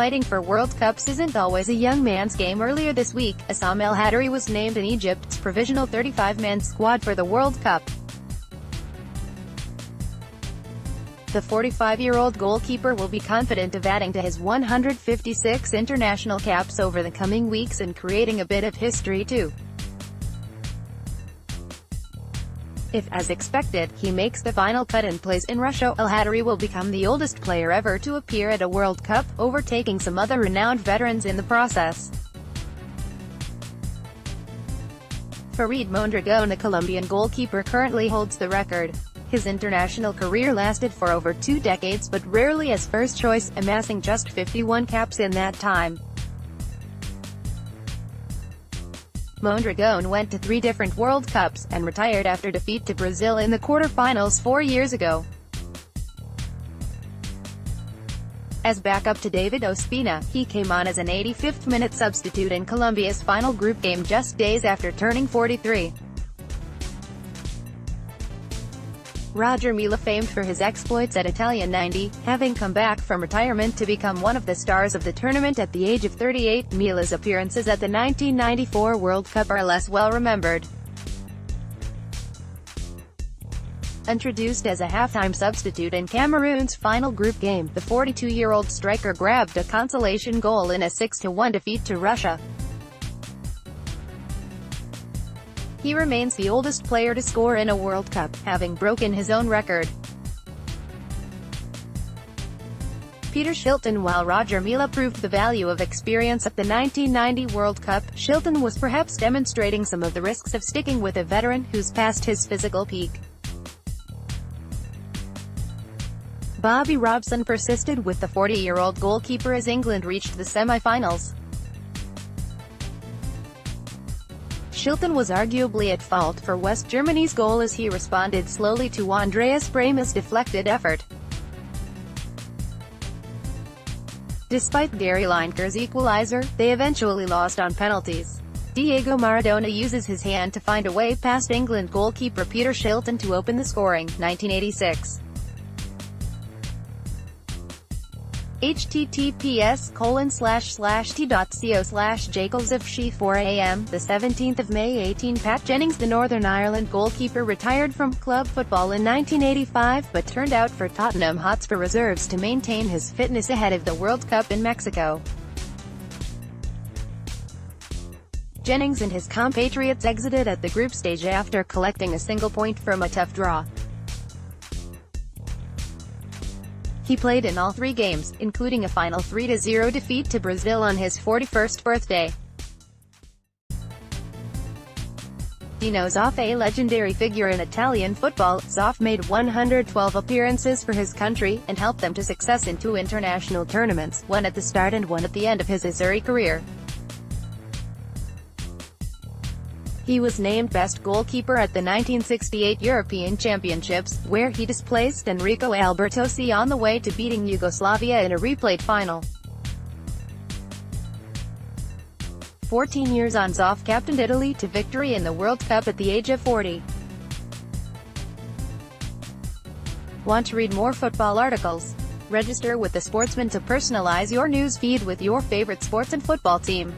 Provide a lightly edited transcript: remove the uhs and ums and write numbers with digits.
Fighting for World Cups isn't always a young man's game. Earlier this week, Essam El-Hadary was named in Egypt's provisional 35-man squad for the World Cup. The 45-year-old goalkeeper will be confident of adding to his 156 international caps over the coming weeks and creating a bit of history too. If, as expected, he makes the final cut and plays in Russia, El-Hadary will become the oldest player ever to appear at a World Cup, overtaking some other renowned veterans in the process. Faryd Mondrago, the Colombian goalkeeper, currently holds the record. His international career lasted for over 2 decades but rarely as first choice, amassing just 51 caps in that time. Mondrago went to 3 different World Cups, and retired after defeat to Brazil in the quarter-finals 4 years ago. As backup to David Ospina, he came on as an 85th-minute substitute in Colombia's final group game just days after turning 43. Roger Milla, famed for his exploits at Italian 90, having come back from retirement to become one of the stars of the tournament at the age of 38, Milla's appearances at the 1994 World Cup are less well remembered. Introduced as a halftime substitute in Cameroon's final group game, the 42-year-old striker grabbed a consolation goal in a 6-1 defeat to Russia. He remains the oldest player to score in a World Cup, having broken his own record. Peter Shilton. While Roger Milla proved the value of experience at the 1990 World Cup, Shilton was perhaps demonstrating some of the risks of sticking with a veteran who's past his physical peak. Bobby Robson persisted with the 40-year-old goalkeeper as England reached the semi-finals. Shilton was arguably at fault for West Germany's goal as he responded slowly to Andreas Brehm's deflected effort. Despite Gary Lineker's equalizer, they eventually lost on penalties. Diego Maradona uses his hand to find a way past England goalkeeper Peter Shilton to open the scoring. 1986. https://t.co/jacobsofshe 4 a.m. the 17th of May 18. Pat Jennings, the Northern Ireland goalkeeper, retired from club football in 1985 but turned out for Tottenham Hotspur reserves to maintain his fitness ahead of the World Cup in Mexico. Jennings and his compatriots exited at the group stage after collecting a single point from a tough draw. He played in all 3 games, including a final 3-0 defeat to Brazil on his 41st birthday. Dino Zoff, a legendary figure in Italian football, Zoff made 112 appearances for his country, and helped them to success in 2 international tournaments, one at the start and one at the end of his Azzurri career. He was named best goalkeeper at the 1968 European Championships, where he displaced Enrico Albertosi on the way to beating Yugoslavia in a replayed final. 14 years on, Zoff captained Italy to victory in the World Cup at the age of 40. Want to read more football articles? Register with The Sportsman to personalize your news feed with your favorite sports and football team.